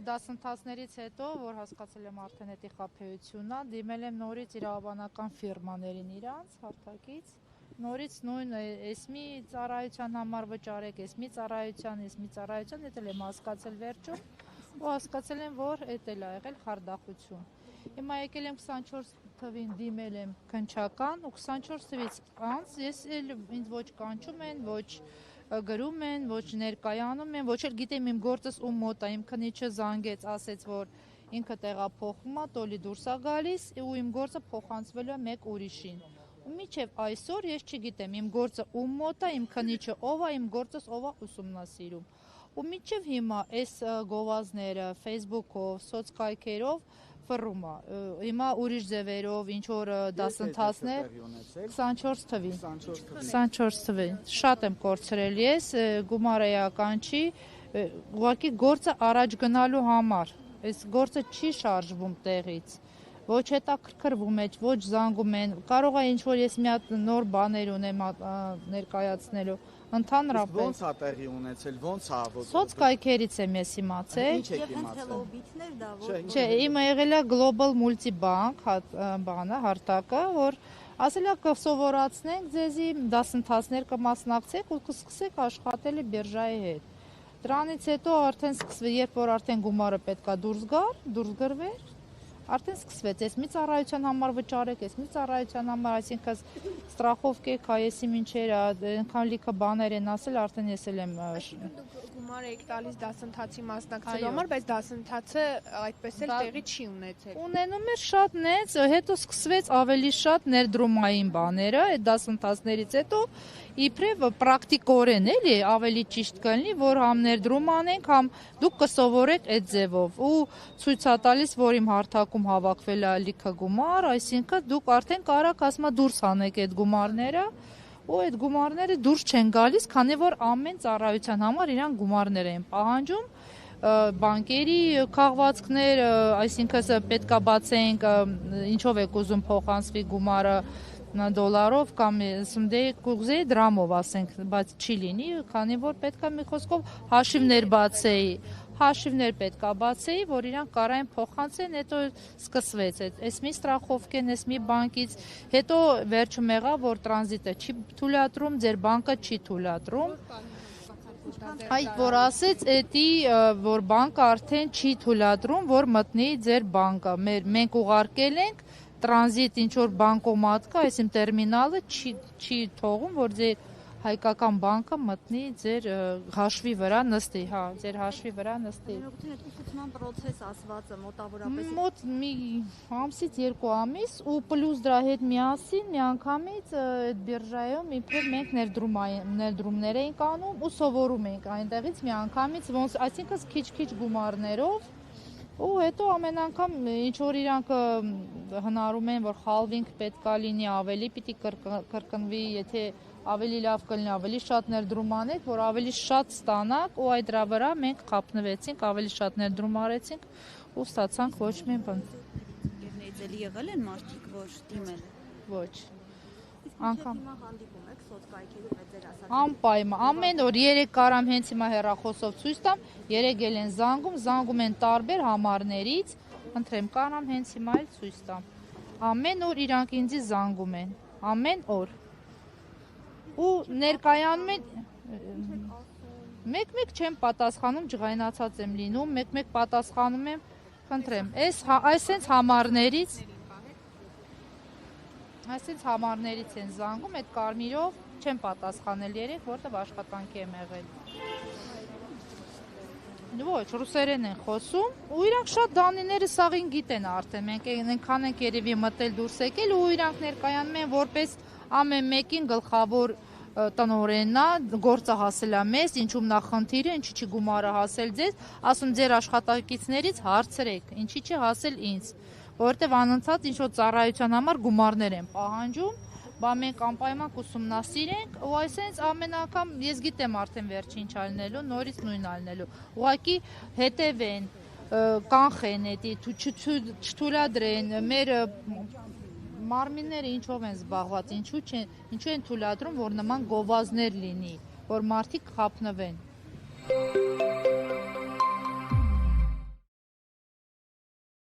Դասընթացներից հետո, որ հասկացել եմ արդեն էդի խաբեությունն է, դիմել եմ նորից իրավաբանական ֆիրմաներին իրանց հարթակից, նորից նույն էսմի ծառայության համար վճարեք, էսմի ծառայության, էդ էլ եմ հասկացել վերջում, ու հասկացել եմ, որ էդ էլ ա եղել խարդախություն։ Հիմա եկել եմ 24 թվին դիմել եմ քննչական ու 24 թվից անց ես էլ ինձ ոչ կանչում են, ոչ գրում են, ոչ ներկայանում են, ոչ էլ գիտեմ իմ գործս ում մոտ է, իմ քննիչը զանգեց, ասեց, որ ինքը տեղափոխվում է, տոլի դուրս է գալիս ու իմ գործը փոխանցվելու է մեկ ուրիշին։ Ու մինչև այսօր ես չգիտեմ իմ գործը ում մոտ է, իմ քննիչը ով է, իմ գործս ով է ուսումնասիրում։ Ու մինչև հիմա այս գովազները Facebook-ով, սոցկայքերով ֆռում է։ Հիմա ուրիշ ձևերով ինչ որ դասընթացներ 24 թվին։ Շատ եմ կորցրել ես, գումարը էական չի, ուղղակի գործը առաջ գնալու համար։ Այս գործը չի շարժվում տեղից։ Ոչ հետաքրքրվում է, ոչ զանգում են։ Կարող է ինչ որ ես մի հատ նոր բաներ ունեմ ներկայացնելու, ընդհանրապես։ Ոնց է տեղի ունեցել, ոնց է ողջ։ Սոցկայքերից եմ ես իմացել։ Ինչ եք իմացել։ Չէ, իմը եղել է Global Multibank բանը, հարթակը, որ ասել է կսովորացնենք ձեզի, դասընթացներ կմասնակցեք ու կսկսեք աշխատել բիրժայի հետ։ Դրանից հետո արդեն սկսվի, երբ որ արդեն գումարը պետքա դուրս գրվեր, արդեն սկսվեց, ես մի ծառայության համար վճարեք, ես մի ծառայության համար, այսինքն ստրախովկե քայեսի մինչեր, այնքան լիքը բաներ են ասել, արդեն ես էլ եմ գումար եք տալիս դասընթացի մասնակցելու համար, բայց դասընթացը այդպես էլ տեղի չի ունեցել։ Ունենում էր շատ նենց, հետո սկսվեց ավելի շատ ներդրումային բաները, այդ դասընթացներից հետո իբրև պրակտիկորեն էլի ավելի ճիշտ կլինի, որ համ ներդրում անենք, համ դուք կսովորեք այդ ձևով ու ցույց է տալիս, որ իմ հարթակում հավաքվել է լիքը գումար, այսինքն դուք արդեն կարաք ասма դուրս անեք այդ գումարները ու այդ գումարները դուրս չեն գալիս, քանի որ ամեն ծառայության համար իրան գումարներ են պահանջում, բանկերի քաղվածքներ, այսինքն պետքա բացենք, ինչով եք ուզում փոխանցվի գումարը դոլարով կամ կուզեի դրամով ասենք, բայց չի լինի, քանի որ պետքա մի խոսքով հաշիվներ պետքա բացեի, որ իրանք կարային փոխանցեն, հետո սկսվեց այս մի ստրախովկեն, այս մի բանկից, հետո վերջում եղավ, որ տրանզիտը չի թույլատրում, ձեր բանկը չի թույլատրում, այդ որ ասեց, էդի, որ բանկը արդեն չի թույլատրում, որ մտնի ձեր բանկը, մենք ուղարկել ենք, տրանզիտ ինչ-որ բանկոմատ կա, այս իմ տերմինալը չի թողում, որ ձեր հայկական բանկը մտնի ձեր հաշվի վրա նստի, ձեր հաշվի վրա նստի։ Այդ ուսուցման process ասվածը մոտավորապես մոտ մի ամսից 2 ամիս ու պլյուս դրա հետ միասին միանգամից այդ բիրժայում իբրև մենք ներդրումներ էինք անում ու սովորում էինք այնտեղից միանգամից, այսինքն քիչ-քիչ գումարներով ու հետո ամեն անգամ ինչ որ իրանք հնարում են, որ խալվինգ պետքա լինի, ավելի պիտի կրկնվի, եթե ավելի լավ կլինի, ավելի շատ ներդրում անեք, որ ավելի շատ ստանաք ու այդ դրա վրա մենք խափնվեցինք, ավելի շատ ներդրում արեցինք ու ստացանք ոչ մի բան։ Եվ եղել են մարդիկ, որ դիմել են։ Ոչ։ Անգամ հանդիպում եք սոցկայքերի հետ ձեր ասած։ Անպայման, ամեն օր 3 կարամ հենց հիմա հեռախոսով ցույց տամ, 3 էլ են զանգում են տարբեր համարներից, ընտրեմ կարամ հենց հիմա էլ ցույց տամ։ Ամեն օր իրանք ինձի զանգում են, ամեն օր։ Ու ներկայանում են մեկ-մեկ չեմ պատասխանում, ջղայնացած եմ լինում, մեկ-մեկ պատասխանում եմ, խնդրեմ, այսենց համարներից են զանգում, այդ կարմիրով չեմ պատասխանել 3, որտև աշխատանքի եմ եղել։ Ոչ, ռուսերեն են խոսում ու իրանք շատ դանիները սաղին գիտեն արդեն, մենք այնքան ենք երևի մտել դուրս եկել ու իրանք ներկայանում են որպես ամեն մեկին գլխավոր տնօրենն է, գործը հասել է մեզ, ինչու՞մն է խնդիրը, ինչի՞ չի գումարը հասել ձեզ, ասում ձեր աշխատակիցներից հարցրեք, ինչի՞ չի հասել ինձ, որովհետև անընդհատ ինչ-որ ծառայության համար գումարներ են պահանջում, բա մենք անպայման կուսումնասիրենք ու այսպես ամեն անգամ ես գիտեմ արդեն վերջին ինչ ալնելու, նորից նույն ալնելու, ուղղակի հետևեն, կանխեն էդի, չթույլատրեն, մեր մարմինները ինչով են զբաղված, ինչու են թույլատրում, որ նման գովազներ լինի, որ մարդիկ խափնվեն։